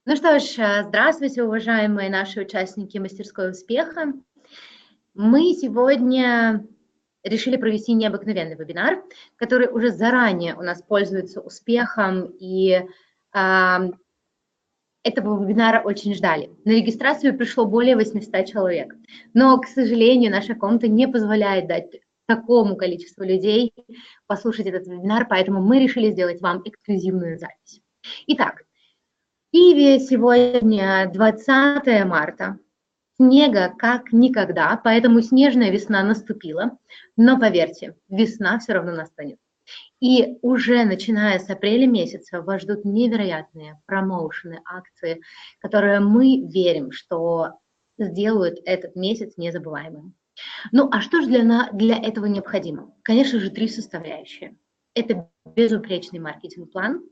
Ну что ж, здравствуйте, уважаемые наши участники мастерской успеха. Мы сегодня решили провести необыкновенный вебинар, который уже заранее у нас пользуется успехом, и этого вебинара очень ждали. На регистрацию пришло более 800 человек, но, к сожалению, наша комната не позволяет дать такому количеству людей послушать этот вебинар, поэтому мы решили сделать вам эксклюзивную запись. Итак, в Киеве сегодня 20 марта. Снега как никогда, поэтому снежная весна наступила. Но поверьте, весна все равно настанет. И уже начиная с апреля месяца вас ждут невероятные промоушены, акции, которые мы верим, что сделают этот месяц незабываемым. Ну а что же для этого необходимо? Конечно же, 3 составляющие. Это безупречный маркетинг-план,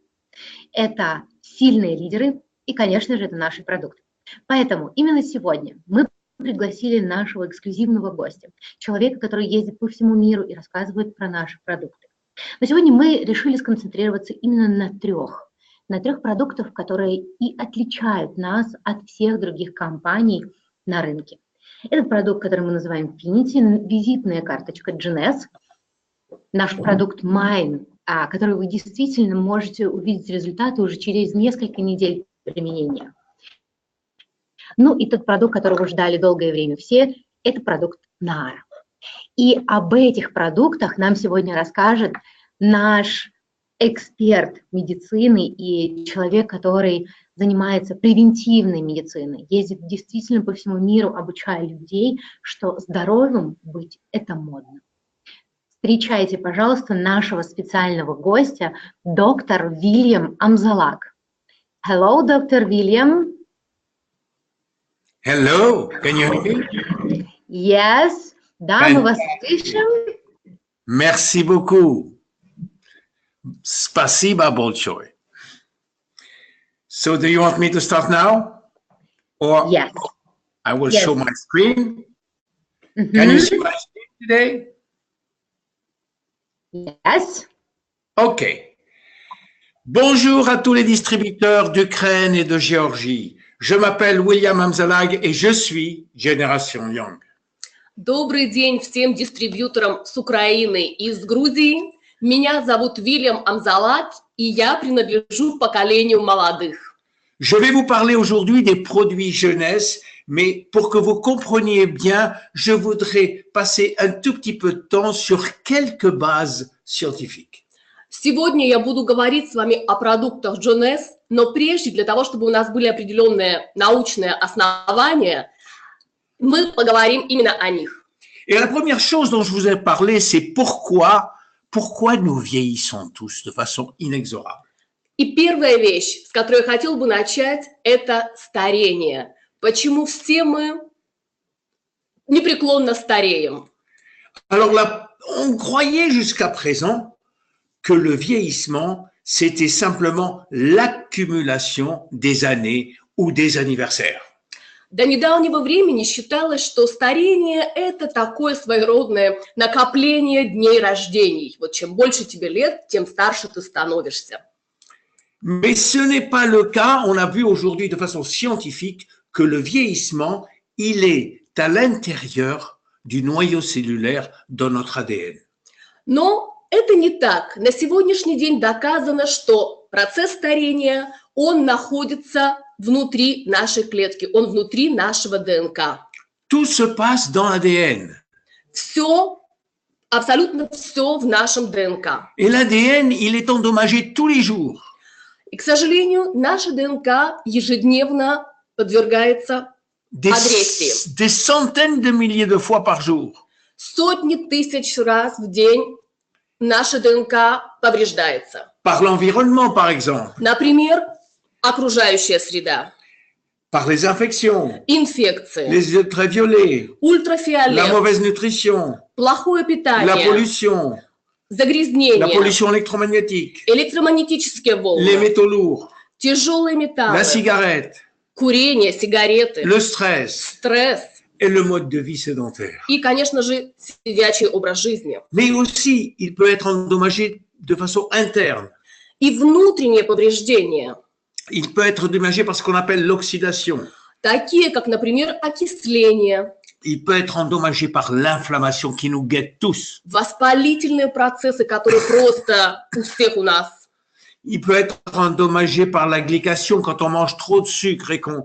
это сильные лидеры и, конечно же, это наши продукты. Поэтому именно сегодня мы пригласили нашего эксклюзивного гостя, человека, который ездит по всему миру и рассказывает про наши продукты. Но сегодня мы решили сконцентрироваться именно на трех продуктах, которые и отличают нас от всех других компаний на рынке. Этот продукт, который мы называем Finity, визитная карточка GNS, наш продукт Mine, который вы действительно можете увидеть результаты уже через несколько недель применения. Ну и тот продукт, которого ждали долгое время все, это продукт Nara. И об этих продуктах нам сегодня расскажет наш эксперт медицины и человек, который занимается превентивной медициной, ездит действительно по всему миру, обучая людей, что здоровым быть – это модно. Встречайте, пожалуйста, нашего специального гостя, доктор Вильям Амзалак. Hello, доктор Вильям. Hello, can you hear me? Yes, да, мы вас слышим. Merci beaucoup. Спасибо большое. So, do you want me to start now? Or yes. I will show my screen. Can you see my screen today? Yes. OK. Bonjour à tous les distributeurs d'Ukraine et de Géorgie. Je m'appelle William Amzalag et je suis Génération Young. Добрый день всем дистрибьюторам с Украины и с Грузии. Меня зовут Вильям Амзалак, и я принадлежу поколению молодых. Je vais vous parler aujourd'hui des produits jeunesse, mais pour que vous compreniez bien, je voudrais passer un tout petit peu de temps sur quelques bases scientifiques. Сегодня я буду говорить с вами о продуктах GNS, но прежде, для того, чтобы у нас были определенные научные основания, мы поговорим именно о них. Et la première chose dont je vous ai parlé, c'est pourquoi nous vieillissons tous de façon inexorable. И первая вещь, с которой я хотел бы начать, это старение. Почему все мы непреклонно стареем? Alors on croyait jusqu'à présent que le vieillissement, c'était simplement l'accumulation des années ou des anniversaires. До недавнего времени считалось, что старение – это такое своеродное накопление дней рождений. Вот чем больше тебе лет, тем старше ты становишься. Mais ce n'est pas le cas. On a vu aujourd'hui de façon scientifique que le vieillissement, il est à l'intérieur du noyau cellulaire dans notre ADN. Но это не так. На сегодняшний день доказано, что процесс старения, он находится внутри нашей клетки, он внутри нашего ДНК. Tout se passe dans l'ADN. Все, абсолютно все в нашем ДНК. Et l'ADN, il est endommagé tous les jours. И, к сожалению, наша ДНК ежедневно подвергается агрессии. Des centaines de milliers de fois par jour. Сотни тысяч раз в день наша ДНК повреждается. Par l'environnement, par exemple. Например, окружающая среда. Par les infections. Инфекции. Les ultraviolets. Ультрафиолет. La mauvaise nutrition. Плохое питание. La pollution. Загрязнение. La pollution électromagnétique. Электромагнетические волны. Les métaux lourds. Тяжелые металлы. La cigarette. Курение, сигареты. Le stress. Стресс. Et le mode de vie sédentaire. И, конечно же, сидячий образ жизни. Mais aussi, il peut être endommagé de façon interne. И внутреннее повреждение. Il peut être endommagé par ce qu'on appelle l'oxydation. такие как, например, окисление, Il peut être endommagé par l'inflammation qui nous guette tous. воспалительные процессы, которые просто у всех у нас. Il peut être endommagé par la glycation quand on mange trop de sucre et qu'on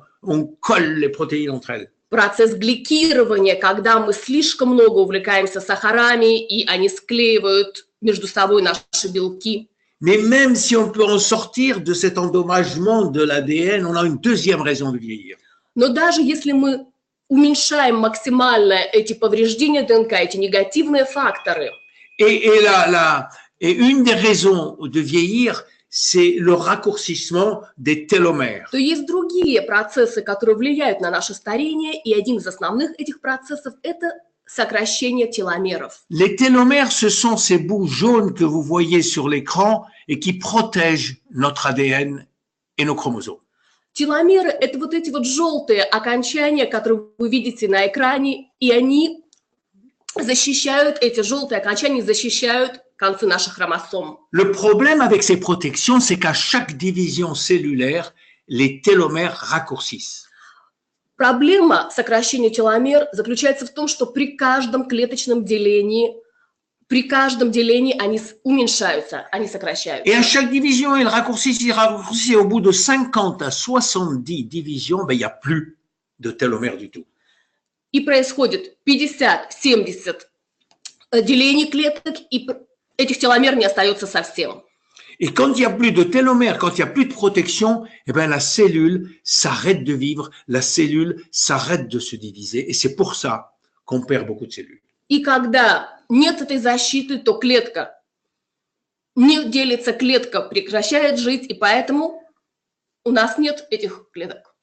colle les protéines entre elles. Процесс гликирования, когда мы слишком много увлекаемся сахарами, и они склеивают между собой наши белки. Mais même si on peut en sortir de cet endommagement de l'ADN, on a une deuxième raison de vieillir. Но даже если мы уменьшаем максимально эти повреждения ДНК, эти негативные факторы, Et une des raisons de vieillir, c'est le raccourcissement des télomères. то есть другие процессы, которые влияют на наше старение, и один из основных этих процессов – это сокращение теломеров. Les télomères, ce sont ces bouts jaunes que vous voyez sur l'écran et qui protègent notre ADN et nos chromosomes. Теломеры – это вот эти вот желтые окончания, которые вы видите на экране, и они защищают, эти желтые окончания защищают концы наших хромосом. Le problème avec ces protections, c'est qu'à chaque division cellulaire, les télomères raccourcissent. Проблема сокращения теломер заключается в том, что при каждом клеточном делении, они уменьшаются, они сокращаются. Et à chaque division, ils raccourcissent, et au bout de 50 à 70 divisions, ben, il n'y a plus de télomères du tout. И происходит 50-70 делений клеток, и этих теломер не остается совсем. Et quand il n'y a plus de télomères, quand il n'y a plus de protection, eh ben, la cellule s'arrête de vivre, la cellule s'arrête de se diviser, et c'est pour ça qu'on perd beaucoup de cellules. И когда нет этой защиты, то клетка не делится, клетка прекращает жить, и поэтому у нас нет этих клеток.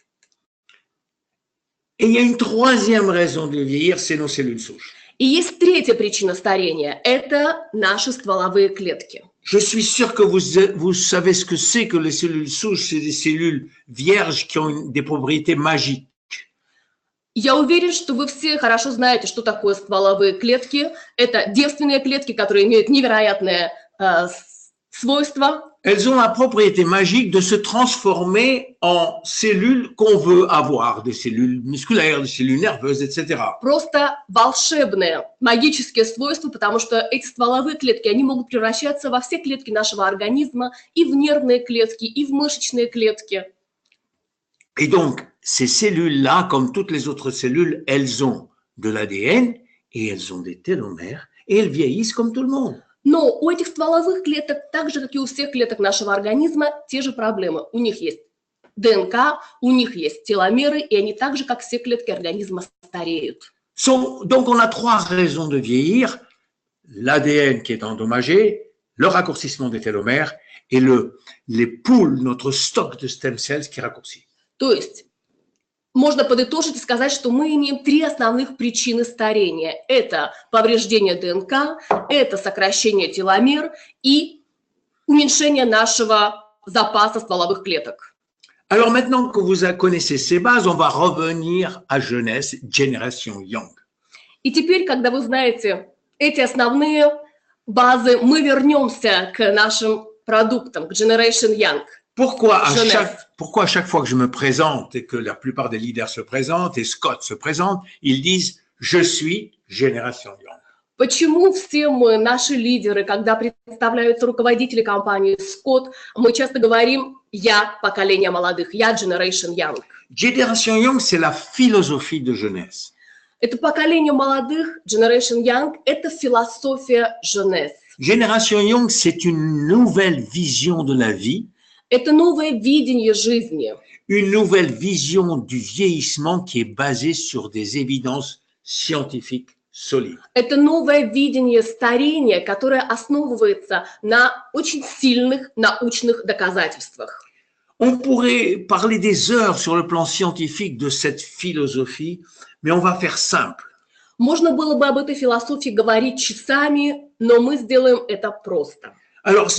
Et il y a une troisième raison de vieillir, c'est nos cellules souches. И есть третья причина старения – это наши стволовые клетки. Je suis sûr que vous savez ce que c'est que les cellules souches, c'est des cellules vierges qui ont des propriétés magiques. Я уверен, что вы все хорошо знаете, что такое стволовые клетки. Это девственные клетки, которые имеют невероятные свойства. Elles ont la propriété magique de se transformer en cellules qu'on veut avoir, des cellules musculaires, des cellules nerveuses, etc. Просто волшебные, магические свойства, потому что эти стволовые клетки, они могут превращаться во все клетки нашего организма, и в нервные клетки, и в мышечные клетки. Et donc, ces cellules-là, comme toutes les autres cellules, elles ont de l'ADN et elles ont des télomères et elles vieillissent comme tout le monde. Но у этих стволовых клеток, так же, как и у всех клеток нашего организма, те же проблемы. У них есть ДНК, у них есть теломеры, и они так же, как все клетки организма, стареют. Donc, on a trois raisons de vieillir. L'ADN qui est endommagé, le raccourcissement des télomères et les poules, notre stock de stem cells qui raccourcit. То есть можно подытожить и сказать, что мы имеем три основных причины старения. Это повреждение ДНК, это сокращение теломер и уменьшение нашего запаса стволовых клеток. Alors maintenant que vous connaissez ces bases, on va revenir à jeunesse, Generation Young. И теперь, когда вы знаете эти основные базы, мы вернемся к нашим продуктам, к Generation Young. Pourquoi à chaque fois que je me présente et que la plupart des leaders se présentent et Scott se présente, ils disent « Je suis Génération Young ». Почему все мы, наши лидеры, когда представляются руководители компании Scott, мы часто говорим «Я поколение молодых», «Я Generation Young». Génération Young, c'est la philosophie de jeunesse. Это поколение молодых, Generation Young, это философия jeunesse. Génération Young, c'est une nouvelle vision de la vie. Это новое видение жизни. Une nouvelle vision du vieillissement qui est basée sur des évidences scientifiques solides. Это новое видение старения, которое основывается на очень сильных научных доказательствах. On pourrait parler des heures sur le plan scientifique de cette philosophie, mais on va faire simple. Можно было бы об этой философии говорить часами, но мы сделаем это просто. Alors,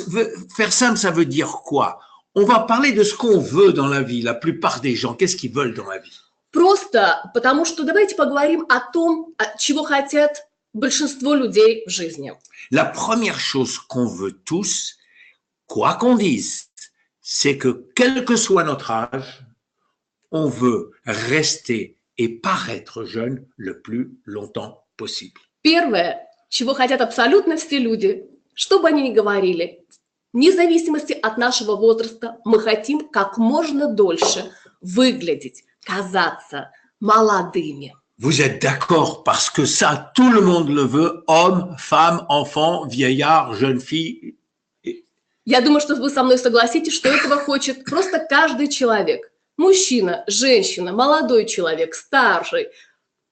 faire simple, ça veut dire quoi? On va parler de ce qu'on veut dans la vie, la plupart des gens, qu'est-ce qu'ils veulent dans la vie? Просто потому что давайте поговорим о том, чего хотят большинство людей в жизни. La première chose qu'on veut tous, quoi qu'on dise, c'est que quel que soit notre âge, on veut rester et paraître jeune le plus longtemps possible. Первое, чего хотят абсолютно все люди, что бы они ни говорили, вне зависимости от нашего возраста, мы хотим как можно дольше выглядеть, казаться молодыми. Vous êtes d'accord parce que ça, tout le monde le veut, homme, femme, enfant, vieillard, jeune fille. Я думаю, что вы со мной согласитесь, что этого хочет просто каждый человек. Мужчина, женщина, молодой человек, старший,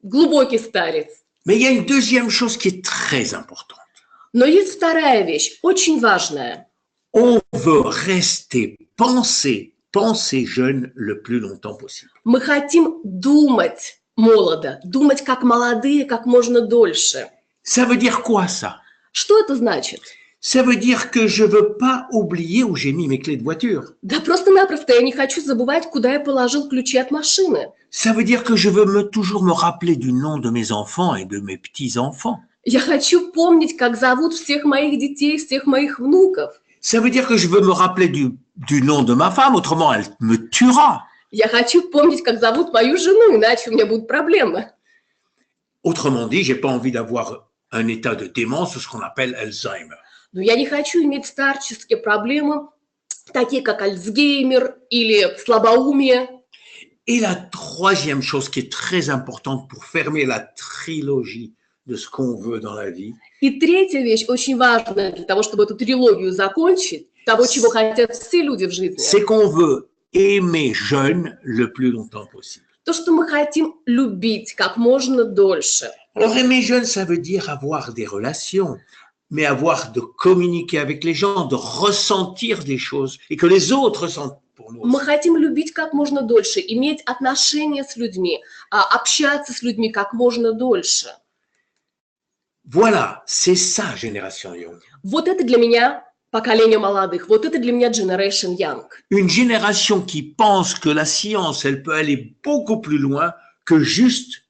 глубокий старец. Mais il y a une deuxième chose qui est très importante. Но есть вторая вещь, очень важная. On veut rester, penser jeune le plus longtemps possible. Мы хотим думать молодо, думать как молодые, как можно дольше. Ça veut dire quoi ça? Что это значит? Ça veut dire que je veux pas oublier où j'ai mis mes clés de voiture. Да просто-напросто я не хочу забывать, куда я положил ключи от машины. Ça veut dire que je veux toujours me rappeler du nom de mes enfants et de mes petits-enfants. Я хочу помнить, как зовут всех моих детей, всех моих внуков. Ça veut dire que je veux me rappeler du nom de ma femme, autrement elle me tuera. Я хочу помнить, как зовут мою жену, иначе у меня будут проблемы. Autrement dit, j'ai pas envie d'avoir un état de démence ou ce qu'on appelle Alzheimer. Но я не хочу иметь старческие проблемы, такие как Альцгеймер или слабоумие. Et la troisième chose qui est très importante pour fermer la trilogie de ce qu'on veut dans la vie, И третья вещь, очень важная для того, чтобы эту трилогию закончить, того, чего хотят все люди в жизни, c'est qu'on veut aimer jeune le plus longtemps possible. то, что мы хотим любить как можно дольше. Alors aimer jeune, ça veut dire avoir des relations, mais de communiquer avec les gens, de ressentir des choses et que les autres ressentent pour nous. Мы хотим любить как можно дольше, иметь отношения с людьми, общаться с людьми как можно дольше. Voilà, c'est ça, Génération Young. Вот это для меня поколение молодых, вот это для меня Generation Young. Une génération qui pense que la science, elle peut aller beaucoup plus loin que juste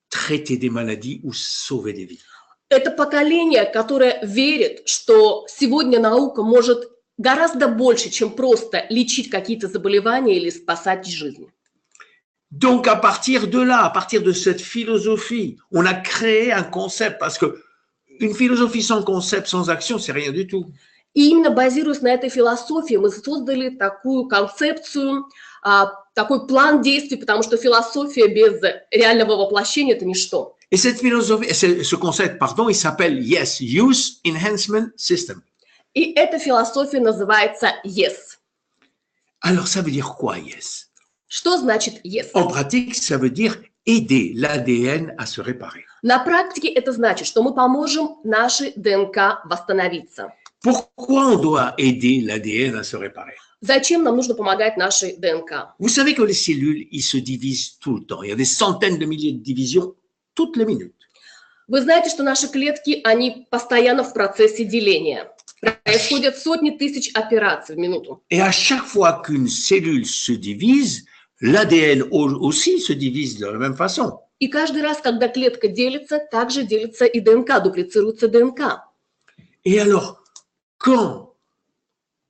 traiter des maladies ou sauver des vies. Это поколение, которое верит, что сегодня наука может гораздо больше, чем просто лечить какие-то заболевания или спасать жизнь. Donc, à partir de là, à partir de cette philosophie, on a créé un concept, parce que une philosophie sans concept, sans action, c'est rien du tout. И именно базируясь на этой философии, мы создали такую концепцию, такой план действий, потому что философия без реального воплощения – это ничто. Et cette philosophie, ce concept, pardon, il s'appelle Yes, Use Enhancement System. И эта философия называется YES. Alors, ça veut dire quoi, Yes? Что значит YES? En pratique, ça veut dire aider l'ADN à se réparer. На практике это значит, что мы поможем нашей ДНК восстановиться. Pourquoi on doit aider l'ADN à se réparer? Зачем нам нужно помогать нашей ДНК? Vous savez que les cellules, ils se divisent tout le temps. Il y a des centaines de milliers de divisions toutes les minutes. Вы знаете, что наши клетки, они постоянно в процессе деления. Происходят сотни тысяч операций в минуту. Et à chaque fois qu'une cellule se divise, l'ADN aussi se divise de la même façon. И каждый раз, когда клетка делится, также делится и ДНК, дуплицируется ДНК. Et alors,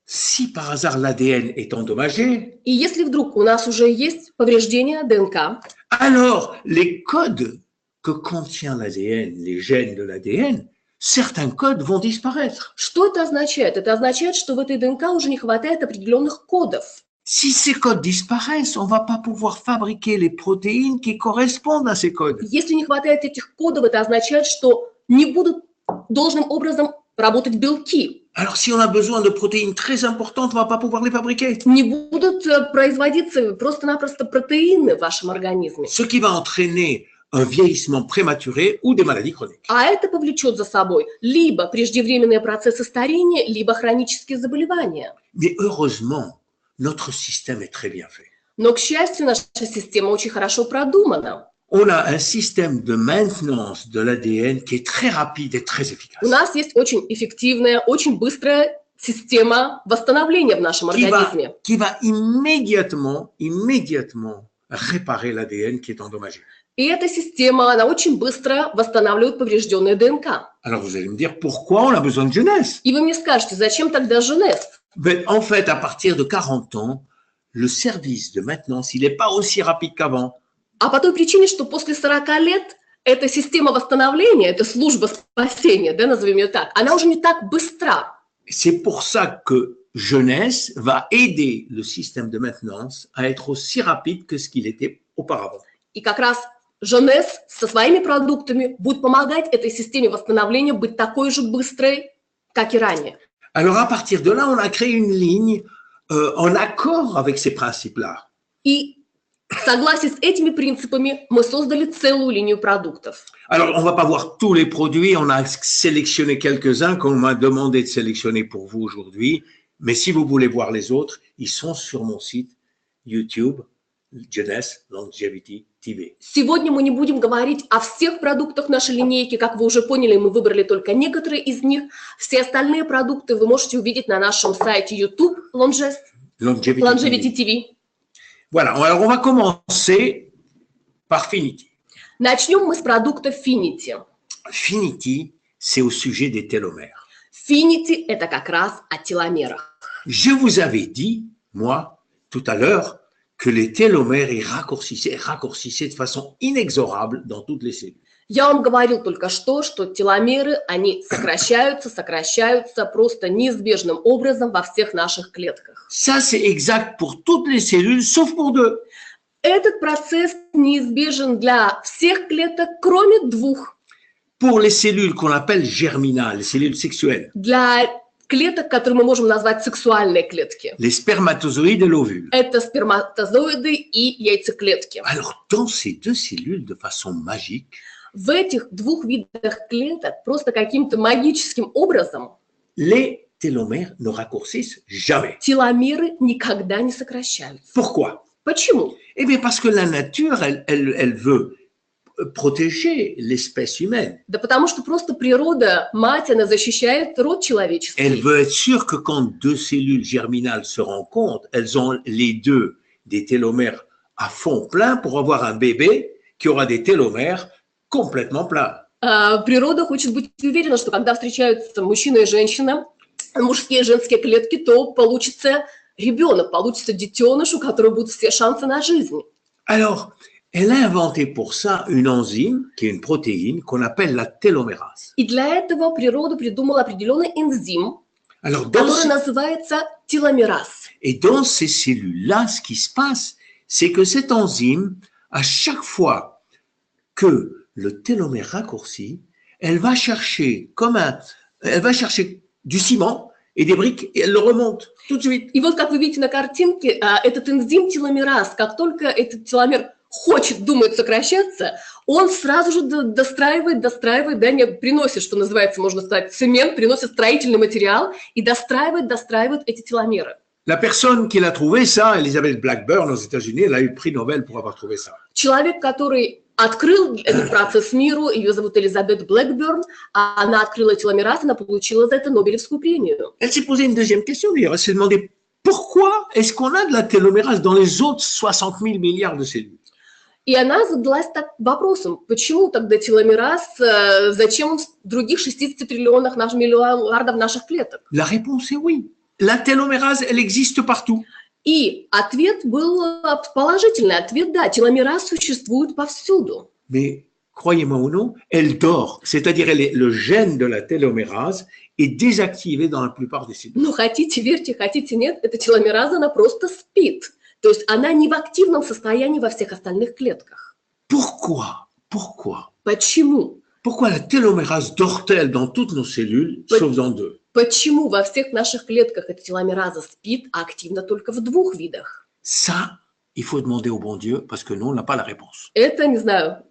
si par hasard l'ADN est endommagé, И если вдруг у нас уже есть повреждение ДНК, alors les codes que contient l'ADN, les gènes de l'ADN, certains codes vont disparaître. что это означает? Это означает, что в этой ДНК уже не хватает определенных кодов. Si ces codes disparaissent, on ne va pas pouvoir fabriquer les protéines qui correspondent à ces codes. Если не хватает этих кодов, это означает, что не будут должным образом работать белки. Alors si on a besoin de protéines très importantes, on ne va pas pouvoir les fabriquer. Не будут производиться просто-напросто протеины в вашем организме. Ce qui va entraîner un vieillissement prématuré ou des maladies chroniques. А это повлечет за собой либо преждевременные процессы старения, либо хронические заболевания. Mais heureusement, notre système est très bien fait. Но, к счастью, наша система очень хорошо продумана. On a un système de maintenance de l'ADN qui est très rapide et très efficace. У нас есть очень эффективная, очень быстрая система восстановления в нашем организме. Qui va immédiatement réparer l'ADN qui est endommagé. И эта система, она очень быстро восстанавливает поврежденные ДНК. Alors vous allez me dire, pourquoi on a besoin de jeunesse? И вы мне скажете, зачем тогда Женес? Mais en fait, à partir de 40 ans, le service de maintenance, il n'est pas aussi rapide qu'avant. А по той причине, что после 40 лет эта система восстановления, эта служба спасения, да, назовем ее так, она уже не так быстра. C'est pour ça que Jeunesse va aider le système de maintenance à être aussi rapide que ce qu'il était auparavant. И как раз Jeunesse со своими продуктами будет помогать этой системе восстановления быть такой же быстрой, как и ранее. Alors à partir de là, on a créé une ligne en accord avec ces principes-là. И в согласии с этими принципами мы создали целую линию продуктов. Alors, on ne va pas voir tous les produits, on a sélectionné quelques-uns qu'on m'a demandé de sélectionner pour vous aujourd'hui, mais si vous voulez voir les autres, ils sont sur mon site YouTube, Jeunesse Longevity TV. Сегодня мы не будем говорить о всех продуктах нашей линейки, как вы уже поняли, мы выбрали только некоторые из них. Все остальные продукты вы можете увидеть на нашем сайте YouTube Longevity TV. Voilà, alors on va commencer par Finity. Начнем мы с продукта Finity. Finity, c'est au sujet des télomères. Finity – это как раз о теломерах. Je vous avais dit, moi, tout à l'heure, que les télomères ils raccourcissaient de façon inexorable dans toutes les cellules. Я вам говорил только что теломеры, они сокращаются просто неизбежным образом во всех наших клетках. Ça, c'est exact pour toutes les cellules, sauf pour deux. Этот процесс неизбежен для всех клеток, кроме двух. Pour les cellules qu'on appelle germinales, les cellules sexuelles. Для клеток, которые мы можем назвать сексуальные клетки. Les spermatozoïdes et l'ovule. Это сперматозоиды и яйцеклетки. Alors, dans ces deux cellules, de façon magique, в этих двух видах клеток просто каким-то магическим образом les télomères ne raccourcissent jamais. Теломеры никогда не сокращаются. Pourquoi? Почему? Eh bien, parce que la nature, elle veut protéger l'espèce humaine. Да потому что просто природа, мать, она защищает род человеческий. Elle veut être sûre que quand deux cellules germinales se rencontrent, elles ont les deux des télomères à fond plein pour avoir un bébé qui aura des télomères complètement pleins. Природа хочет быть уверена, что когда встречаются мужчина и женщина, мужские и женские клетки, то получится ребенок, получится детеныш, у которого будут все шансы на жизнь. Alors, elle a inventé pour ça une enzyme, qui est une protéine, qu'on appelle la télomérase. И для этого природа придумала определенный энзим, Alors, который называется теломераз. Et dans ces cellules-là, ce qui se passe, c'est que cette enzyme, à chaque fois que le télomère raccourci, elle va chercher du ciment et des briques et elle le remonte tout de suite. И вот, как вы видите на картинке, этот энзим теломераз, как только этот теломер думает сокращаться, он сразу же достраивает, да, не приносит, что называется, можно сказать, цемент, приносит строительный материал и достраивает эти теломеры. La personne qui l'a trouvé ça, Elizabeth Blackburn aux États-Unis, elle a eu le prix Nobel pour avoir trouvé ça. Человек, который открыл этот процесс миру, ее зовут Элизабет Блэкберн, она открыла теломераз, она получила за это Нобелевскую премию. Elle s'est posé une deuxième question, d'ailleurs. Elle s'est demandé pourquoi est-ce qu'on a de la télomérase dans les autres 60 000 milliards de cellules? И она задалась так вопросом, почему тогда теломераз, зачем он в других 60 триллионах миллиардов наших клеток? La réponse est oui. La télomérase, elle existe partout. И ответ был положительный. Ответ, да, теломераз существует повсюду. Mais croyez-moi ou non, elle dort. C'est-à-dire, le gène de la télomérase est désactivé dans la plupart des cellules. Ну, хотите верьте, хотите нет, эта теломераза, она просто спит. То есть она не в активном состоянии во всех остальных клетках. Pourquoi? Почему? Pourquoi la télomérase dort-elle dans toutes nos cellules, sauf dans deux? Почему во всех наших клетках эта теломераза спит, а активна только в двух видах? Ça, il faut demander au bon Dieu, parce que nous, on n'a pas la réponse. Это, не знаю,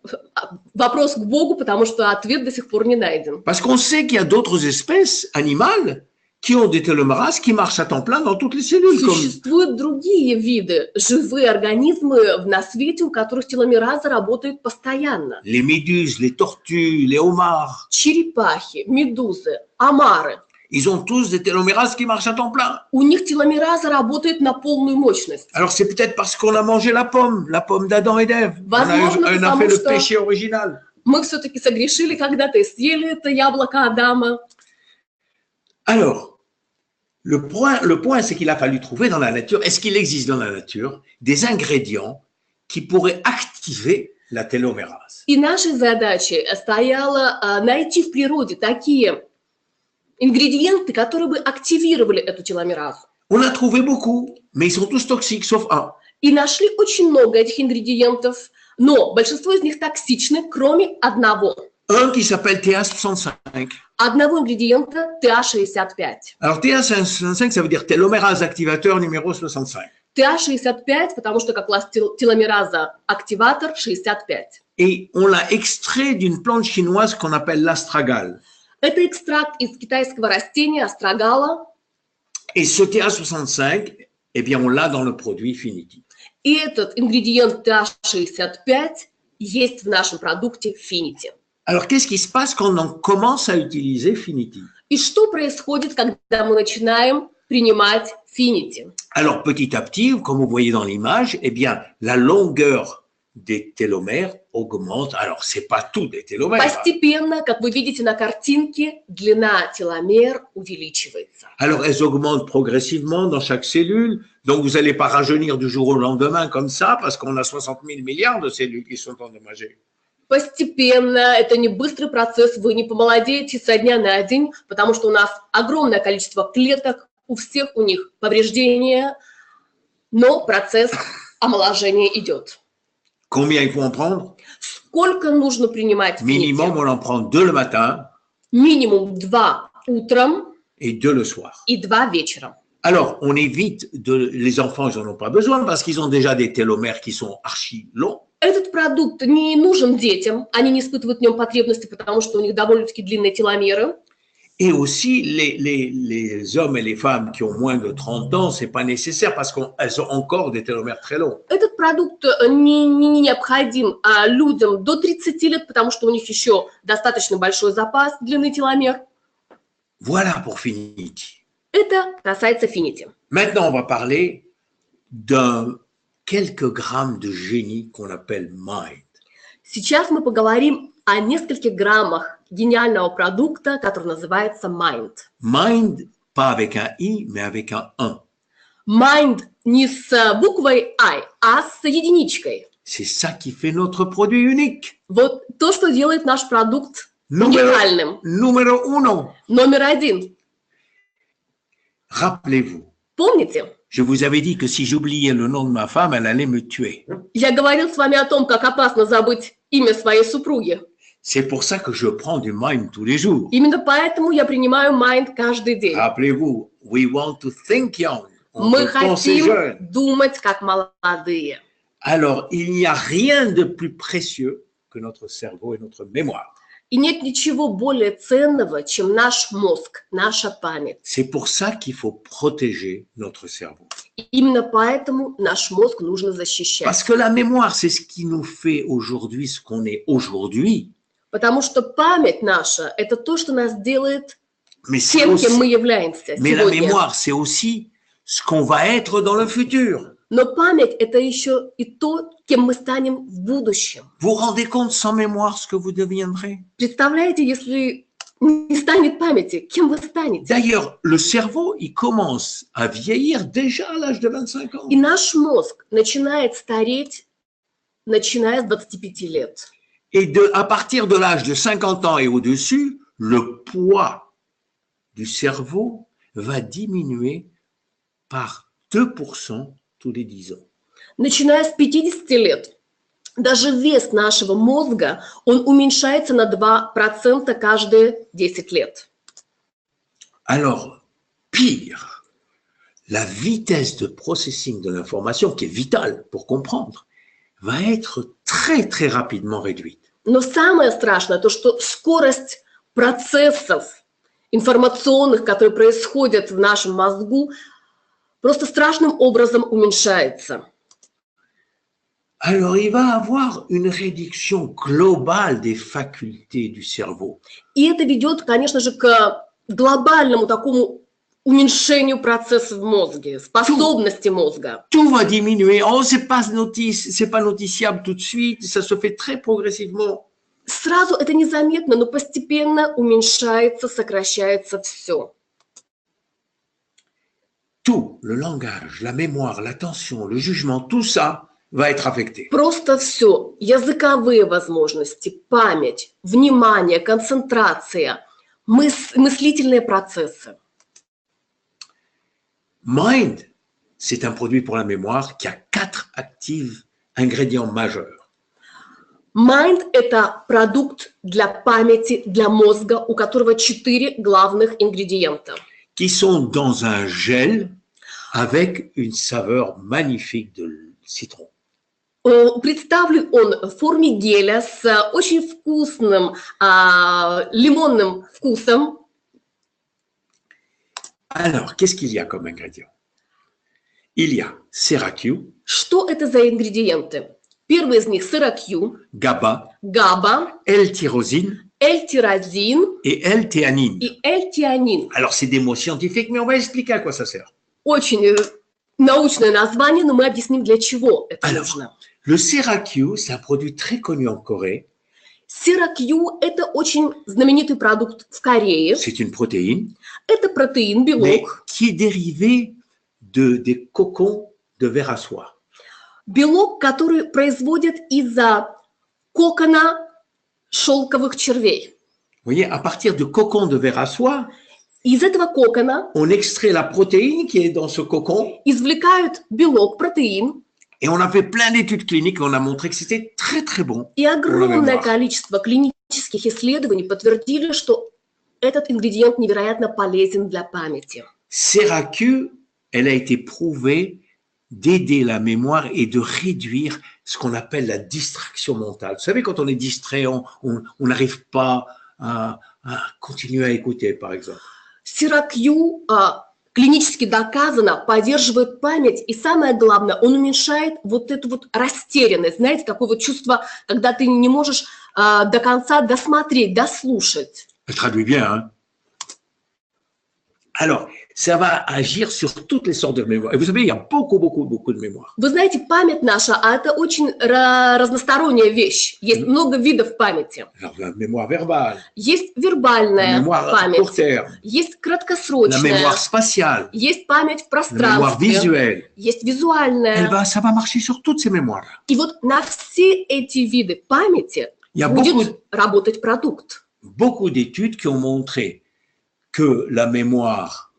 вопрос к Богу, потому что ответ до сих пор не найден. Parce qu'on sait qu'il y a d'autres espèces animales qui ont des télomérases qui marchent à temps plein dans toutes les cellules. Существуют другие виды, живые организмы на свете, у которых теломераза работает постоянно. Les méduses, les tortues, les homards. Черепахи, медузы, омары. Ils ont tous des télomérases qui marchent à temps plein. У них теломераза работает на полную мощность. Alors c'est peut-être parce qu'on a mangé la pomme d'Adam et d'Ève. On a fait le péché original. Мы все-таки согрешили когда-то и съели это яблоко Адама. Alors, Le point, c'est qu'il a fallu trouver dans la nature, est-ce qu'il existe dans la nature des ingrédients qui pourraient activer la télomérase? И нашей задачей стояло найти в природе такие ингредиенты, которые бы активировали эту теломеразу. On a trouvé beaucoup, mais ils sont tous toxiques, sauf un. И нашли очень много этих ингредиентов, но большинство из них токсичны, кроме одного. Un qui s'appelle TA65. Одного ингредиента TA65. Alors TA65, ça veut dire télomérase activateur numéro 65. TA65, потому что как раз теломераза активатор 65. Et on l'a extrait d'une plante chinoise qu'on appelle l'astragale. Это экстракт из китайского растения астрагала. Et ce TA65, eh bien, on l'a dans le produit Finity. И этот ингредиент TA65 есть в нашем продукте Finity. Alors, qu'est-ce qui se passe quand on commence à utiliser Finity? И что происходит, когда мы начинаем принимать Finity? Alors, petit à petit, comme vous voyez dans l'image, eh bien, la longueur des télomères augmente. Alors, c'est pas tout des télomères. Постепенно, как вы видите на картинке, длина теломер увеличивается. Alors, elles augmentent progressivement dans chaque cellule. Donc, vous n'allez pas rajeunir du jour au lendemain comme ça, parce qu'on a 60 000 milliards de cellules qui sont endommagées. Постепенно, это не быстрый процесс, вы не помолодеете со дня на день, потому что у нас огромное количество клеток, у всех у них повреждения, но процесс омоложения идет. Combien il faut en prendre? Сколько нужно принимать Minimum, on en prend 2 le matin. Минимум 2 утром et 2 le soir. и 2 вечером. Alors, on évite les enfants, ils n'en ont pas besoin parce qu'ils ont déjà des télomères qui sont archi longs. Этот продукт не нужен детям, они не испытывают в нем потребности, потому что у них довольно-таки длинные теломеры. Et aussi, les hommes et les femmes qui ont moins de 30 ans, ce n'est pas nécessaire parce qu'elles ont encore des télomères très longs. Этот продукт не необходим людям до 30 лет, потому что у них еще достаточно большой запас длины теломер. Voilà pour Finity. Это касается Finity. Maintenant, on va parler quelques grammes de génie qu'on appelle Mind. Сейчас мы поговорим о нескольких граммах гениального продукта, который называется Mind. Mind, pas avec un I, mais avec un 1. Mind не с буквой I, а с единичкой. C'est ça qui fait notre produit unique. Вот то, что делает наш продукт уникальным. Numéro 1. Номер 1. Rappelez-vous. Помните? Je vous avais dit que si j'oubliais le nom de ma femme, elle allait me tuer. Я говорил с вами о том, как опасно забыть имя своей супруги. C'est pour ça que je prends du Mind tous les jours. Именно поэтому я принимаю Mind каждый день. Rappelez-vous, we want to think young. On Мы veut penser хотим jeune. думать как молодые. Alors, il n'y a rien de plus précieux que notre cerveau et notre mémoire. И нет ничего более ценного, чем наш мозг, наша память. C'est pour ça qu'il faut protéger notre cerveau. И именно поэтому наш мозг нужно защищать. Parce que la mémoire, c'est ce qui nous fait aujourd'hui ce qu'on est aujourd'hui. Потому что память наша – это то, что нас делает Mais тем, кем мы являемся la сегодня. mémoire, c'est aussi ce qu'on va être dans le futur. Но память – это еще и то, кем мы станем в будущем. Vous vous rendez compte sans mémoire ce que vous deviendrez? Представляете, если не станет памяти, кем вы станете? D'ailleurs, le cerveau, il commence à vieillir déjà à l'âge de 25 ans. И наш мозг начинает стареть, начиная с 25 лет. Et à partir de l'âge de 50 ans et au-dessus, le poids du cerveau va diminuer par 2% tous les 10 ans. Начиная с 50 лет, даже вес нашего мозга, он уменьшается на 2% каждые 10 лет. Alors, pire, la vitesse de processing de l'information, qui est vitale pour comprendre, va être très, très rapidement réduite. Но самое страшное, то, что скорость процессов информационных, которые происходят в нашем мозгу, просто страшным образом уменьшается. Alors, il va avoir une réduction globale des facultés du cerveau. И это ведет, конечно же, к глобальному такому уменьшению процессов в мозге, способности мозга. Tout va diminuer. Oh, c'est pas noticiable tout de suite. Ça se fait très progressivement. Сразу это незаметно, но постепенно уменьшается, сокращается все. tout, le langage, la mémoire, l'attention, le jugement, tout ça va être affecté. Просто все. Языковые возможности, память, внимание, концентрация, мыслительные процессы. Mind, c'est un produit pour la mémoire qui a 4 actifs ingrédients majeurs. Mind – это продукт для памяти, для мозга, у которого 4 главных ингредиента. Qui sont dans un gel avec une saveur magnifique de citron. Представлен он в форме геля с очень вкусным лимонным вкусом. Alors, qu'est-ce qu'il y a comme ingrédients? Il y a Sera-Q, Что это за ингредиенты? Первый из них – Sera-Q, GABA, GABA, L-tyrosine L-тирозин et L-théanine. и L-тианин. Alors, c'est des mots scientifiques, mais on va expliquer à quoi ça sert. Очень научное название, но мы объясним, для чего это нужно. Le Sera-Q, c'est un produit très connu en Corée. Sera-Q – это очень знаменитый продукт в Корее. C'est une protéine, Это протеин, mais белок. qui est dérivé des cocons de vers à soie. Белок, который производят из-за кокона шелковых червей. Vous voyez, à partir de cocons de vers à soie, Из этого кокона on extrait la protéine qui est dans ce cocon извлекают белок, протеин, et on a fait plein d'études cliniques et on a montré que c'était très très bon. и огромное mémoire. количество клинических исследований подтвердили, что этот ингредиент невероятно полезен для памяти. Sera-Q, elle a été prouvée d'aider la mémoire et de réduire ce qu'on appelle la distraction mentale. Vous savez, quand on est distrait, on n'arrive pas à continuer à écouter, par exemple. Sera-Q клинически доказано поддерживает память, и самое главное, он уменьшает вот эту вот растерянность, знаете, такое вот чувство, когда ты не можешь до конца досмотреть, дослушать. Je traduis bien, hein? Alors, ça va agir sur toutes les sortes de mémoires. Et vous savez, il y a beaucoup de mémoires. Вы знаете, память наша, это очень разносторонняя вещь. Есть много видов памяти. Alors, la mémoire verbale, Есть la вербальная mémoire à court память, terme, есть la краткосрочная, mémoire spatiale, есть память в la mémoire пространстве, visuelle. есть визуальная. Ça va marcher sur toutes ces mémoires. И вот на все эти виды памяти Il y a будет работать продукт. beaucoup d'études qui ont montré que la mémoire,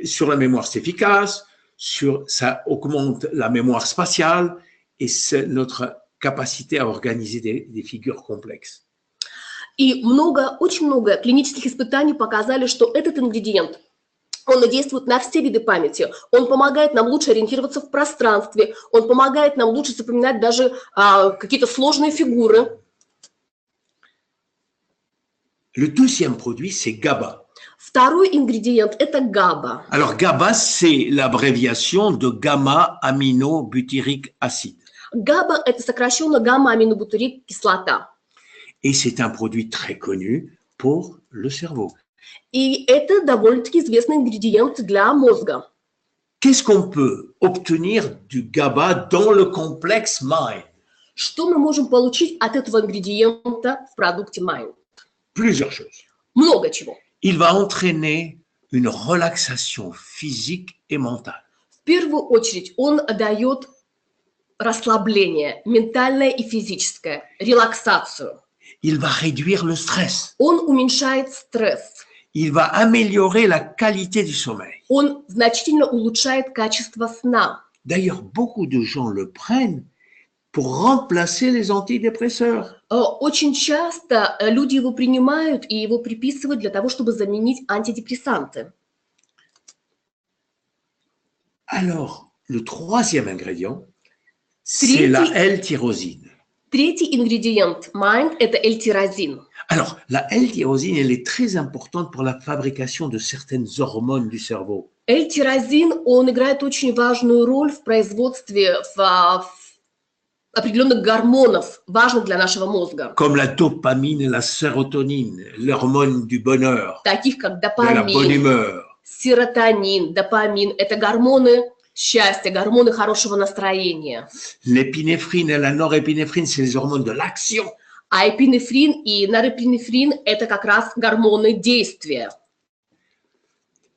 sur la mémoire c'est efficace, ça augmente la mémoire spatiale et c'est notre capacité à organiser des figures complexes. И очень много клинических испытаний показали, что этот ингредиент, он действует на все виды памяти. Он помогает нам лучше ориентироваться в пространстве, он помогает нам лучше запоминать даже какие-то сложные фигуры. Le deuxième produit, c'est GABA. Второй ингредиент – это GABA. Alors, GABA, c'est l'abréviation de gamma-aminobutyrique acide. GABA – это сокращенно гамма-аминобутырик кислота. Et c'est un produit très connu pour le cerveau. И это довольно-таки известный ингредиент для мозга. Qu'est-ce qu'on peut obtenir du GABA dans le complexe Mind? Что мы можем получить от этого ингредиента в продукте Mind? Plusieurs choses. Много чего. Il va entraîner une relaxation physique et mentale. В первую очередь он дает расслабление, ментальное и физическое, релаксацию. Il va réduire le stress. Он уменьшает стресс. Il va améliorer la qualité du sommeil. Он значительно улучшает качество сна. D'ailleurs, beaucoup de gens le prennent pour remplacer les antidépresseurs. Очень часто люди его принимают и его приписывают для того, чтобы заменить антидепрессанты. Alors, le troisième ingrédient, c'est la L-tyrosine. Третий ингредиент Mind – это L-тирозин. Alors, la L-tyrosine, elle est très importante pour la fabrication de certaines hormones du cerveau. L-тирозин, он играет очень важную роль в производстве определенных гормонов, важных для нашего мозга. Comme la dopamine et la sérotonine, l'hormone du bonheur, Таких как de la bonne допамин, humeur. серотонин, допамин – это гормоны счастья, гормоны хорошего настроения. L'épinéphrine et la norépinéphrine, c'est les hormones de l'action. А эпинефрин и норепинефрин – это как раз гормоны действия.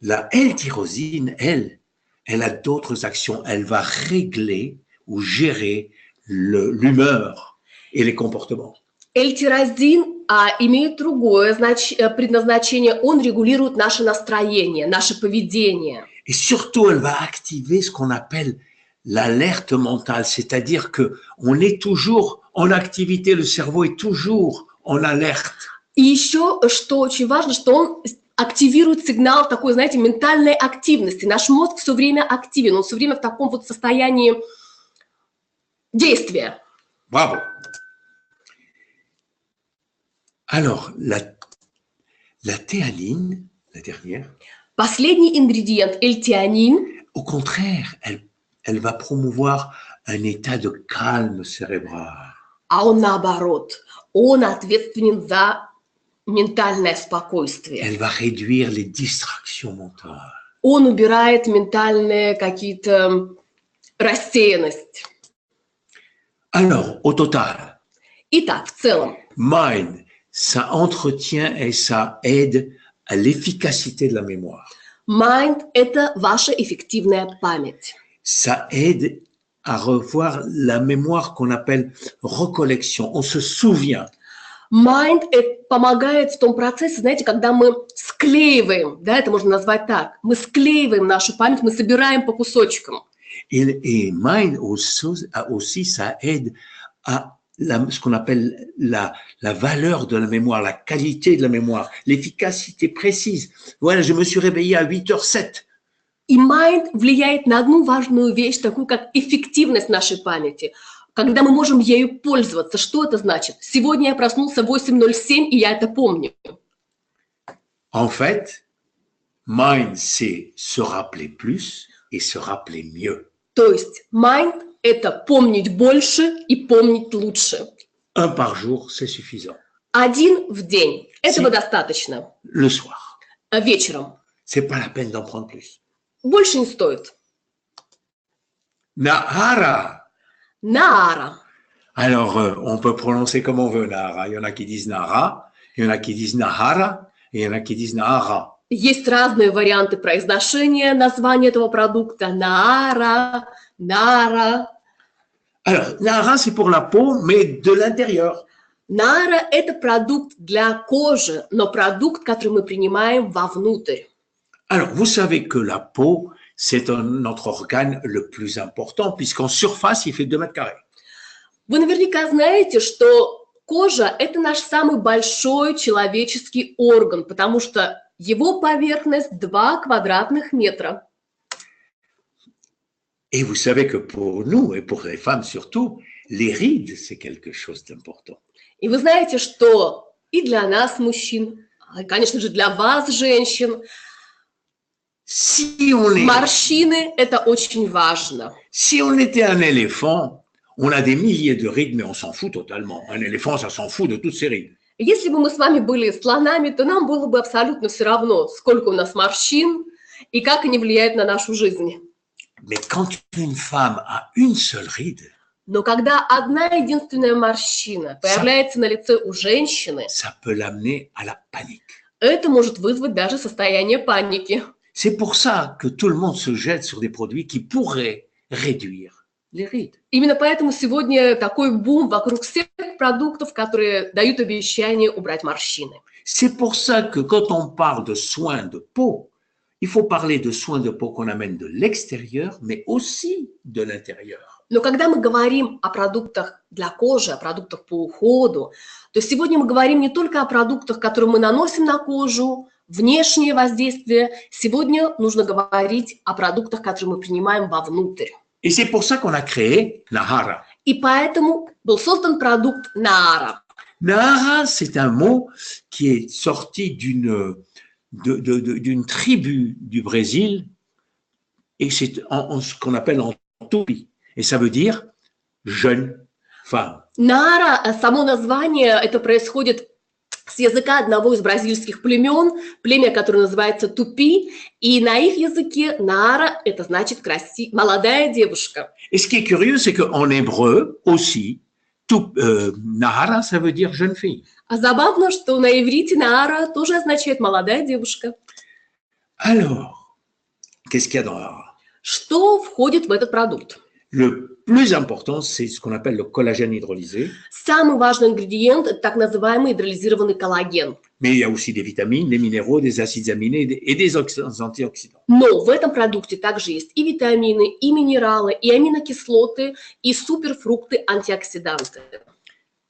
La L-tyrosine, elle a d'autres actions. Elle va régler ou gérer l'humeur et les comportements. L-тирозин имеет другое предназначение. Он регулирует наше настроение, наше поведение. Et surtout, elle va activer ce qu'on appelle l'alerte mentale, c'est-à-dire que on est toujours en activité, le cerveau est toujours en alerte. И еще, что очень важно, что он активирует сигнал такой, знаете, ментальной активности. Наш мозг все время активен, он все время в таком вот состоянии действия. Bravo. Alors, la théanine, la dernière, Последний ингредиент, L-тианин, au contraire, elle va promouvoir un état de calme cérébral. а он наоборот, он ответственен за ментальное спокойствие. Elle va réduire les distractions mentales. Он убирает ментальные какие-то рассеянность. Alors, au total, Итак, в целом, Mind, ça entretient et ça aide à l'efficacité de la mémoire. Mind – это ваша эффективная память. Ça aide à revoir la mémoire qu'on appelle recollection. On se souvient. Mind помогает в том процессе, знаете, когда мы склеиваем, да, это можно назвать так, мы склеиваем нашу память, мы собираем по кусочкам. Et Mind aussi, ça aide à ce qu'on appelle la valeur de la mémoire, la qualité de la mémoire, l'efficacité précise. Voilà, je me suis réveillé à 8h07. И Mind влияет на одну важную вещь, такую как эффективность нашей памяти. Когда мы можем ею пользоваться, что это значит? Сегодня я проснулся в 8:07, и я это помню. En fait, Mind, c'est se rappeler plus et se rappeler mieux. То есть Mind – это помнить больше и помнить лучше. Un par jour, c'est suffisant. Один в день. Этого достаточно. Le soir. Вечером. C'est pas la peine d'en prendre plus. Больше не стоит. Nahara. Наара. Alors, on peut prononcer comme on veut, Nahara. Il y en a qui disent Nahara, il y en a qui disent Nahara, et il y en a qui disent Nahara. Есть разные варианты произношения названия этого продукта. Наара, Нара. Alors, Nahara, c'est pour la peau, mais de l'intérieur. Нара – это продукт для кожи, но продукт, который мы принимаем вовнутрь. Alors, vous savez que la peau, c'est notre organe le plus important, puisqu'en surface, il fait 2 mètres carrés. Вы наверняка знаете, что кожа – это наш самый большой человеческий орган, потому что его поверхность 2 квадратных метра. Et vous savez que pour nous, et pour les femmes surtout, les rides, c'est quelque chose d'important. И вы знаете, что и для нас, мужчин, и, конечно же, для вас, женщин, морщины – это очень важно. Si on était un éléphant, on a des milliers de rides, mais on s'en fout totalement. Un éléphant, ça s'en fout de toutes ses rides. Если бы мы с вами были слонами, то нам было бы абсолютно все равно, сколько у нас морщин и как они влияют на нашу жизнь. Mais quand une femme a une seule ride, Но когда одна единственная морщина появляется на лице у женщины, ça peut l'amener à la panique. это может вызвать даже состояние паники. C'est pour ça que tout le monde se jette sur des produits qui pourraient réduire les rides. Именно поэтому сегодня такой бум вокруг всех продуктов, которые дают обещание убрать морщины. C'est pour ça que quand on parle de soins de peau, il faut parler de soins de peau qu'on amène de l'extérieur, mais aussi de l'intérieur. Но когда мы говорим о продуктах для кожи, о продуктах по уходу, то сегодня мы говорим не только о продуктах, которые мы наносим на кожу, внешнее воздействие. Сегодня нужно говорить о продуктах, которые мы принимаем вовнутрь. Et c'est pour ça qu'on a créé Nahara. И поэтому был создан продукт Наара. Nahara, c'est un mot qui est sorti d'une tribu du Brésil, et c'est ce qu'on appelle en tupi. Et ça veut dire jeune femme. Наара, само название, это происходит с языка одного из бразильских племен, племя, которое называется Тупи, и на их языке Наара, это значит молодая девушка. Et ce qui est curieux, c'est qu'en hébreu aussi, Nahara, ça veut dire jeune fille. А забавно, что на иврите Наара тоже означает молодая девушка. Alors, qu'est-ce qu'il y a dans la... Что входит в этот продукт? Le plus important, c'est ce qu'on appelle le collagène hydrolysé. Самый важный ингредиент – это так называемый гидролизированный коллаген. Mais il y a aussi des vitamines, des minéraux, des acides aminés et des antioxydants. Но в этом продукте также есть и витамины, и минералы, и аминокислоты, и суперфрукты, антиоксиданты.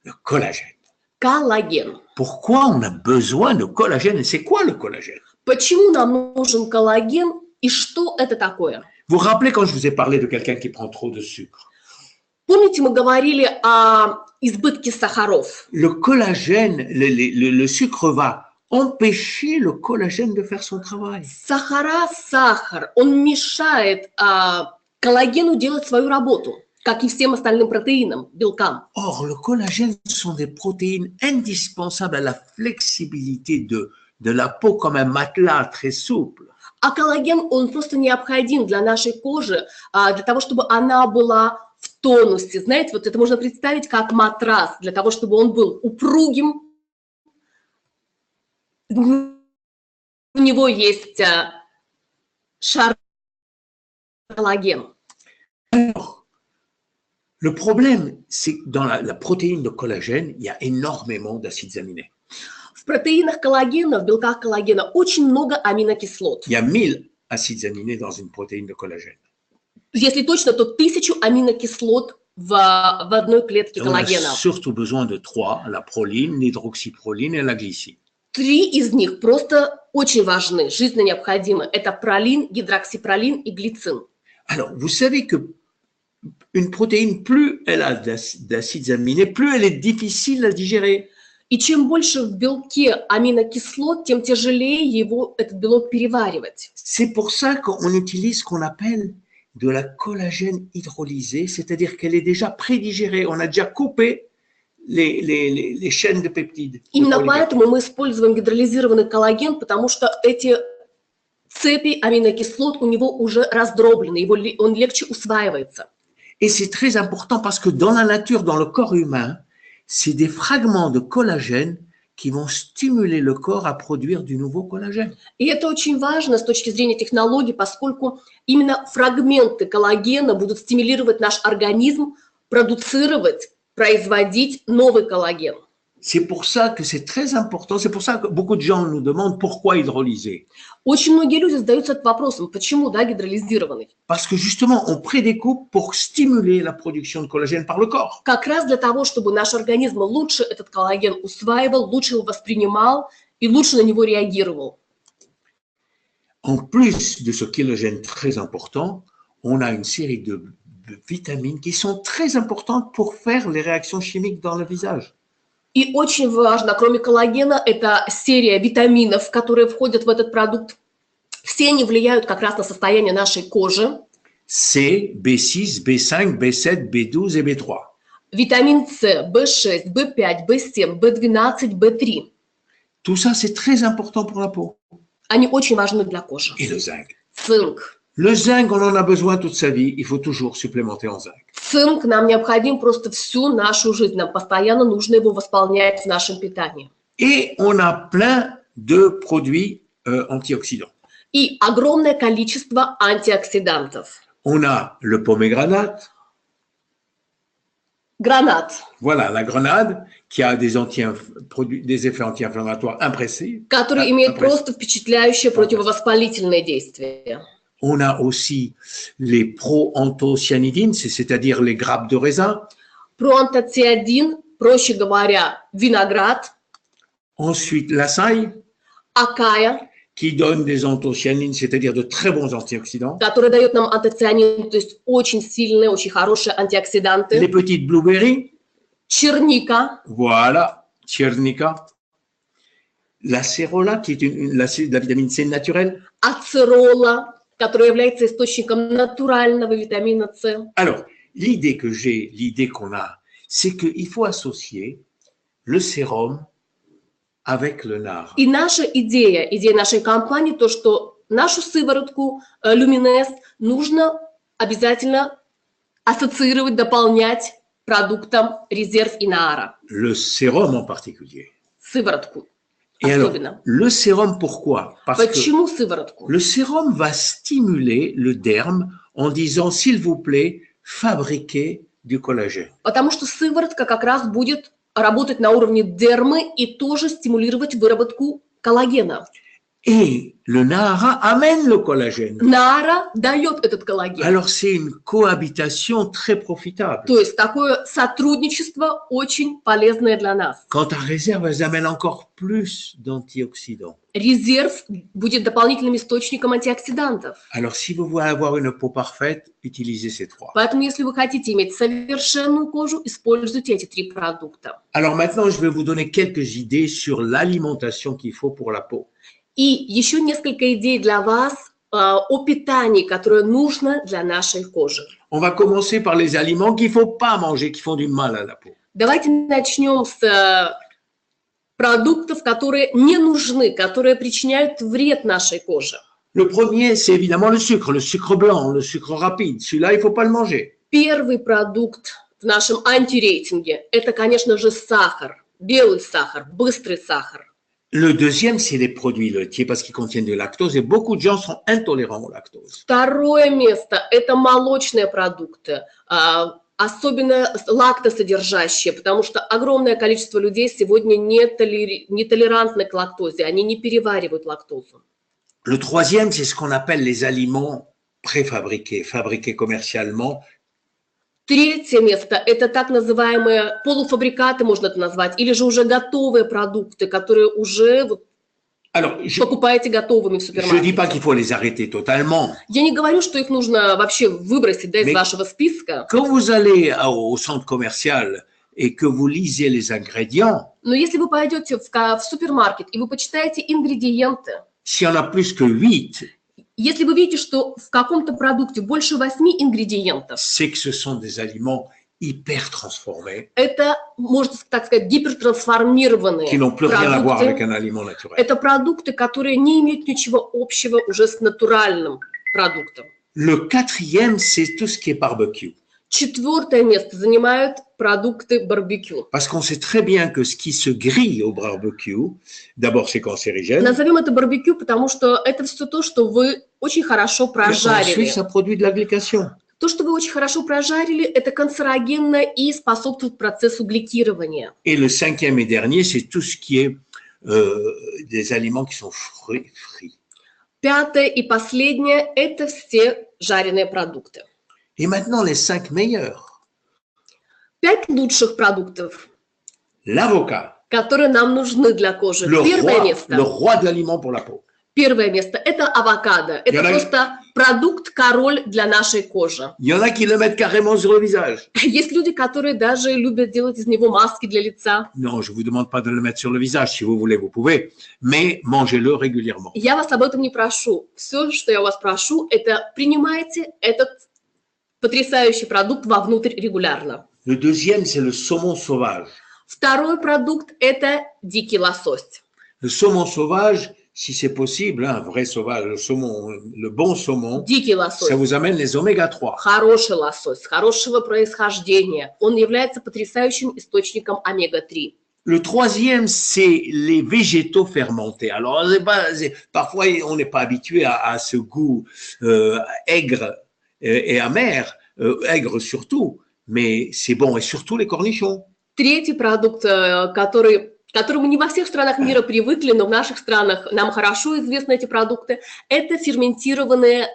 Le collagène. Коллаген. Pourquoi on a besoin de collagène et c'est quoi le collagène? Почему нам нужен коллаген и что это такое? Vous vous rappelez quand je vous ai parlé de quelqu'un qui prend trop de sucre? Помните, мы говорили о избытке сахаров? Le collagène, le sucre va empêcher le collagène de faire son travail. Сахар, он мешает коллагену делать свою работу, как и всем остальным протеинам, белкам. Or, le collagène sont des protéines indispensables à la flexibilité de la peau comme un matelas très souple. А коллаген, он просто необходим для нашей кожи, для того, чтобы она была в тонусе. Знаете, вот это можно представить как матрас, для того, чтобы он был упругим. У него есть шар коллаген. Alors, le problème, c'est que dans la protéine de collagène, il y a énormément d'acides aminés. В протеинах коллагена, в белках коллагена очень много аминокислот. Il y a 1000 acides aminés dans une protéine de collagène. Если точно, то 1000 аминокислот в одной клетке Et on a коллагена. surtout besoin de 3, la proline, l'hydroxyproline et la glycine. 3 из них просто очень важны, жизненно необходимы. Это пролин, гидроксипролин и глицин. Alors, vous savez que une protéine, plus elle a d'acides aminés, plus elle est difficile à digérer. И чем больше в белке аминокислот, тем тяжелее его, этот белок, переваривать. C'est pour ça qu'on utilise ce qu'on appelle de la collagène hydrolysée, c'est-à-dire qu'elle est déjà prédigérée. On a déjà coupé les chaînes de peptides. Именно поэтому мы используем гидролизированный коллаген, потому что эти цепи аминокислот у него уже раздроблены, он легче усваивается. Et c'est très important parce que dans la nature, dans le corps humain, c'est des fragments de collagène qui vont stimuler le corps à produire du nouveau collagène. И это очень важно с точки зрения технологий, поскольку именно фрагменты коллагена будут стимулировать наш организм продуцировать, производить новый коллаген. C'est pour ça que c'est très important, c'est pour ça que beaucoup de gens nous demandent pourquoi hydrolyser. Очень многие люди задаются этот вопросом, почему, да, гидролизированный? Parce que justement, on prédécoupe pour stimuler la production de collagène par le corps. Как раз для того, чтобы наш организм лучше этот коллаген усваивал, лучше его воспринимал и лучше на него реагировал. En plus de ce collagène très important, on a une série de vitamines qui sont très importantes pour faire les réactions chimiques dans le visage. И очень важно, кроме коллагена, это серия витаминов, которые входят в этот продукт. Все они влияют как раз на состояние нашей кожи. C, B6, B5, B7, B12 et B3. Витамин С, В6, В5, В7, В12, В3. Tout ça, c'est très important pour la peau. Они очень важны для кожи. Et le zinc. Цинк. Le zinc, on en a besoin toute sa vie. Il faut toujours supplémenter en zinc. Цинк нам необходим просто всю нашу жизнь. Нам постоянно нужно его восполнять в нашем питании. Et on a plein de produits antioxydants. И огромное количество антиоксидантов. On a le pomegranate. Гранат, Voilà, la grenade qui a des effets anti-inflammatoires impressionnants. который имеет просто впечатляющее противовоспалительное действие. On a aussi les proanthocyanidines, c'est-à-dire les grappes de raisin. Проантоцианин, проще говоря, виноград. Ensuite, l'açaï, Акая, qui donne des anthocyanines, c'est-à-dire de très bons antioxydants. который дает нам антоцианин, то есть очень сильные, очень хорошие Les антиоксиданты. petites blueberries, Черника, voilà, tchernika. L'acérola, qui est la vitamine C naturelle. ацерола, который является источником натурального витамина С. Alors, l'idée qu'on a, c'est qu'il faut associer le sérum avec le nard. И наша идея нашей компании, то, что нашу сыворотку Люминес нужно обязательно ассоциировать, дополнять продуктом резерв Инаара. Le sérum en particulier. Сыворотку. Et alors, особенно. le sérum, pourquoi? Parce que Почему сыворотку? le sérum va stimuler le derme en disant, s'il vous plaît, fabriquez du collagène. Потому что сыворотка как раз будет работать на уровне дермы и тоже стимулировать выработку коллагена. Et le Nahara amène le collagène. Нара дает этот коллаген. Alors, c'est une cohabitation très profitable. То есть такое сотрудничество очень полезное для нас. Quant à réserve, elles amènent encore plus d'antioxydants. Резерв будет дополнительным источником антиоксидантов. Alors, si vous voulez avoir une peau parfaite, utilisez ces trois. Поэтому, если вы хотите иметь совершенную кожу, используйте эти 3 продукта. Alors maintenant, je vais vous donner quelques idées sur l'alimentation qu'il faut pour la peau. И еще несколько идей для вас о питании, которое нужно для нашей кожи. On va commencer par les aliments qu'il ne faut pas manger, qui font du mal à la peau. Давайте начнем с продуктов, которые не нужны, которые причиняют вред нашей коже. Le premier, c'est évidemment le sucre blanc, le sucre rapide. Celui-là, il ne faut pas le manger. Первый продукт в нашем антирейтинге – это, конечно же, сахар, белый сахар, быстрый сахар. Le deuxième, c'est les produits laitiers parce qu'ils contiennent du lactose et beaucoup de gens sont intolérants au lactose. Второе место – это молочные продукты, особенно лактосодержащие, потому что огромное количество людей сегодня не толерантны к лактозе, они не переваривают лактозу. Le troisième, c'est ce qu'on appelle les aliments préfabriqués, fabriqués commercialement. Третье место – это так называемые полуфабрикаты, можно это назвать, или же уже готовые продукты, которые уже Alors, покупаете готовыми в je ne dis pas супермаркете. qu'il faut les arrêter totalement. Я не говорю, что их нужно вообще выбросить из Mais- вашего списка, Quand vous allez au centre commercial et que vous lisez les ingrédients, но если вы пойдете в супермаркет и вы почитаете ингредиенты, s'il y en a plus que 8, если вы видите, что в каком-то продукте больше 8 ингредиентов, c'est que ce sont des aliments hyper transformés это, можно так сказать, гипертрансформированные qui n'ont plus rien à voir avec продукты. un aliment naturel. Это продукты, которые не имеют ничего общего уже с натуральным продуктом. Le quatrième, c'est tout ce qui est barbecue. Четвертое место занимают продукты барбекю. Parce qu'on sait très bien que ce qui se grille au barbecue, d'abord c'est cancérigène, Назовем это барбекю, потому что это все то, что вы очень хорошо et прожарили. ensuite ça produit de la glycation. То, что вы очень хорошо прожарили, это канцерогенно и способствует процессу гликирования. Et le cinquième et dernier, c'est tout ce qui est des aliments qui sont frits. Пятое и последнее – это все жареные продукты. Et maintenant, les 5 meilleurs. 5 лучших продуктов, L'avocat, которые нам нужны для кожи. le Первое roi de l'aliment pour la peau. Первое место – это авокадо. Это Я просто продукт-король для нашей кожи. Il y en a qui le mettent carrément sur le visage. Есть люди, которые даже любят делать из него маски для лица. Non, je ne vous demande pas de le mettre sur le visage. Si vous voulez, vous pouvez. Mais mangez-le régulièrement. Я вас об этом не прошу. Все, что я у вас прошу, это принимайте этот потрясающий продукт вовнутрь регулярно. Le deuxième, c'est le saumon sauvage. Второй продукт – это дикий лосось. Le saumon sauvage, si c'est possible, un vrai sauvage, le saumon, le bon saumon, Дикий ça лосось. vous amène les oméga 3. Хороший лосось, хорошего происхождения. Он является потрясающим источником омега-3. Le troisième, c'est les végétaux fermentés. Alors, parfois, on n'est pas habitué à ce goût aigre et amer, aigre surtout, mais c'est bon, et surtout les cornichons. Третий продукт, которому не во всех странах мира привыкли, но в наших странах нам хорошо известны эти продукты, это ферментированные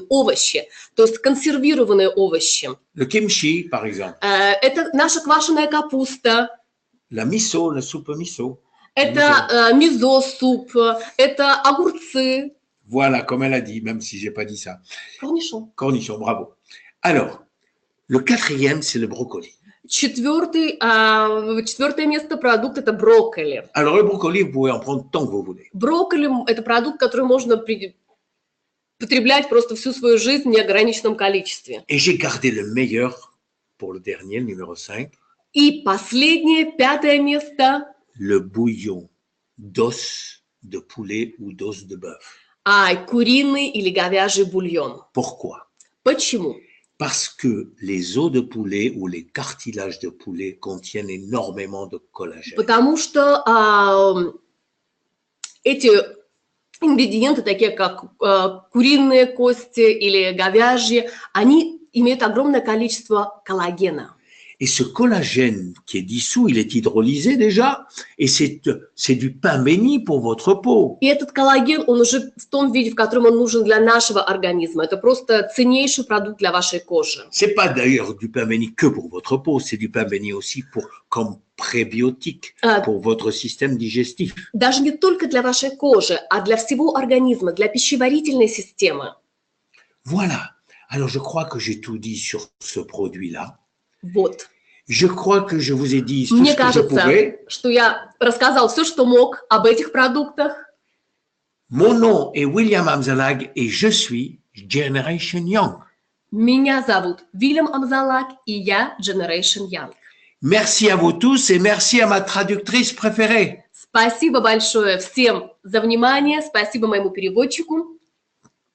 овощи, то есть консервированные овощи. Le kimchi, par exemple. Это наша квашеная капуста, La miso, la soupe miso. это мизо-суп, это огурцы. Voilà, comme elle a dit, même si j'ai pas dit ça. Корнишон. Cornichons, bravo. Alors, le quatrième, c'est le brocoli. Четвертое место продукт – это брокколи. Alors, le brocoli, vous pouvez en prendre tant que vous voulez. Брокколи – это продукт, который можно потреблять просто всю свою жизнь в неограниченном количестве. Et j'ai gardé le meilleur pour le dernier, le numéro 5, И последнее, пятое место le bouillon d'os de poulet ou d'os de bœuf. – куриный или говяжий бульон. Pourquoi? Почему? Parce que les os de poulet ou les cartilages de poulet contiennent énormément de collagène. Потому что эти ингредиенты, такие как куриные кости или говяжьи, они имеют огромное количество коллагена. Et ce collagène qui est dissous, il est hydrolysé déjà, et c'est du pain béni pour votre peau. И этот коллаген, он уже в том виде, в котором он нужен для нашего организма. Это просто ценнейший продукт для вашей кожи. C'est pas d'ailleurs du pain béni que pour votre peau, c'est du pain béni aussi comme prébiotique pour votre système digestif. Даже не только для вашей кожи, а для всего организма, для пищеварительной системы. Voilà. Alors je crois que j'ai tout dit sur ce produit-là. Вот. Je crois que je vous ai dit tout Мне ce que je кажется, pouvais. что я рассказал все, что мог об этих продуктах. Mon nom est William Amzalag et je suis Generation Young. Меня зовут Вильям Амзалак, и я Generation Young. Merci à vous tous et merci à ma traductrice préférée. Спасибо большое всем за внимание, спасибо моему переводчику.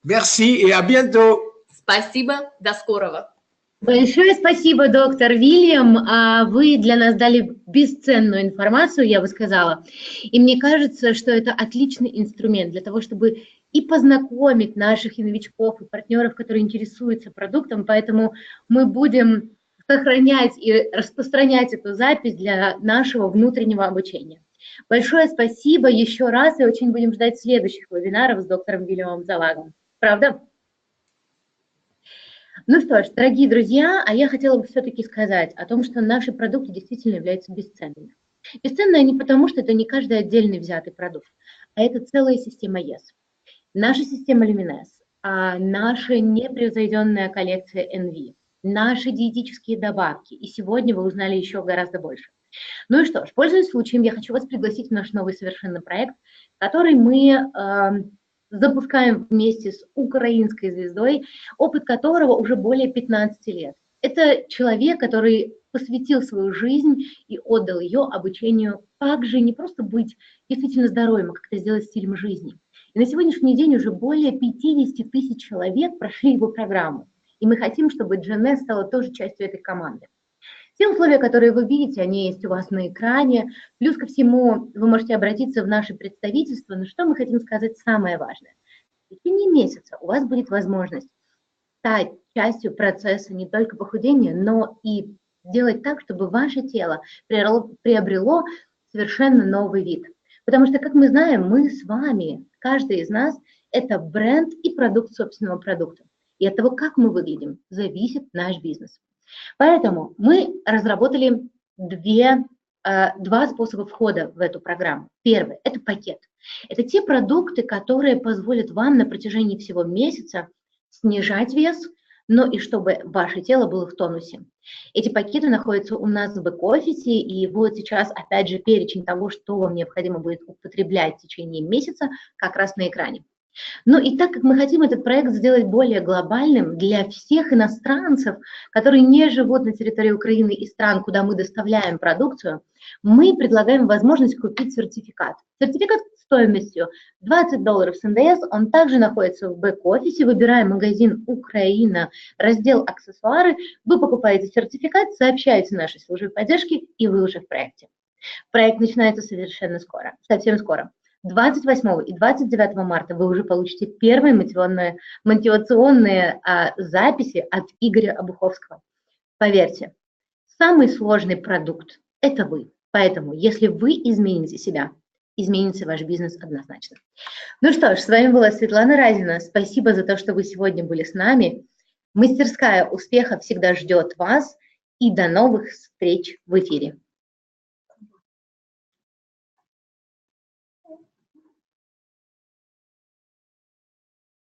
Merci et à bientôt. Спасибо, до скорого. Большое спасибо, доктор Вильям. Вы для нас дали бесценную информацию, я бы сказала. И мне кажется, что это отличный инструмент для того, чтобы и познакомить наших и новичков, и партнеров, которые интересуются продуктом. Поэтому мы будем сохранять и распространять эту запись для нашего внутреннего обучения. Большое спасибо еще раз, и очень будем ждать следующих вебинаров с доктором Вильямом Амзалагом. Правда? Ну что ж, дорогие друзья, а я хотела бы все-таки сказать о том, что наши продукты действительно являются бесценными. Бесценные они потому, что это не каждый отдельный взятый продукт, а это целая система ЕС. Наша система Luminess, наша непревзойденная коллекция NV, наши диетические добавки, и сегодня вы узнали еще гораздо больше. Ну и что ж, пользуясь случаем, я хочу вас пригласить в наш новый совершенно проект, который мы запускаем вместе с украинской звездой, опыт которого уже более 15 лет. Это человек, который посвятил свою жизнь и отдал ее обучению, как же не просто быть действительно здоровым, а как это сделать стилем жизни. И на сегодняшний день уже более 50 тысяч человек прошли его программу. И мы хотим, чтобы GNS стала тоже частью этой команды. Все условия, которые вы видите, они есть у вас на экране. Плюс ко всему вы можете обратиться в наше представительство. Но что мы хотим сказать самое важное? В течение месяца у вас будет возможность стать частью процесса не только похудения, но и сделать так, чтобы ваше тело приобрело совершенно новый вид. Потому что, как мы знаем, мы с вами, каждый из нас, это бренд и продукт собственного продукта. И от того, как мы выглядим, зависит наш бизнес. Поэтому мы разработали два способа входа в эту программу. Первый – это пакет. Это те продукты, которые позволят вам на протяжении всего месяца снижать вес, но и чтобы ваше тело было в тонусе. Эти пакеты находятся у нас в бэк-офисе, и вот сейчас, опять же, перечень того, что вам необходимо будет употреблять в течение месяца, как раз на экране. Ну и так как мы хотим этот проект сделать более глобальным для всех иностранцев, которые не живут на территории Украины и стран, куда мы доставляем продукцию, мы предлагаем возможность купить сертификат. Сертификат стоимостью $20 с НДС, он также находится в бэк-офисе, выбираем магазин «Украина», раздел «Аксессуары», вы покупаете сертификат, сообщаете нашей службе поддержки, и вы уже в проекте. Проект начинается совершенно скоро, совсем скоро. 28 и 29 марта вы уже получите первые мотивационные записи от Игоря Обуховского. Поверьте, самый сложный продукт – это вы. Поэтому, если вы измените себя, изменится ваш бизнес однозначно. Ну что ж, с вами была Светлана Разина. Спасибо за то, что вы сегодня были с нами. Мастерская успеха всегда ждет вас. И до новых встреч в эфире.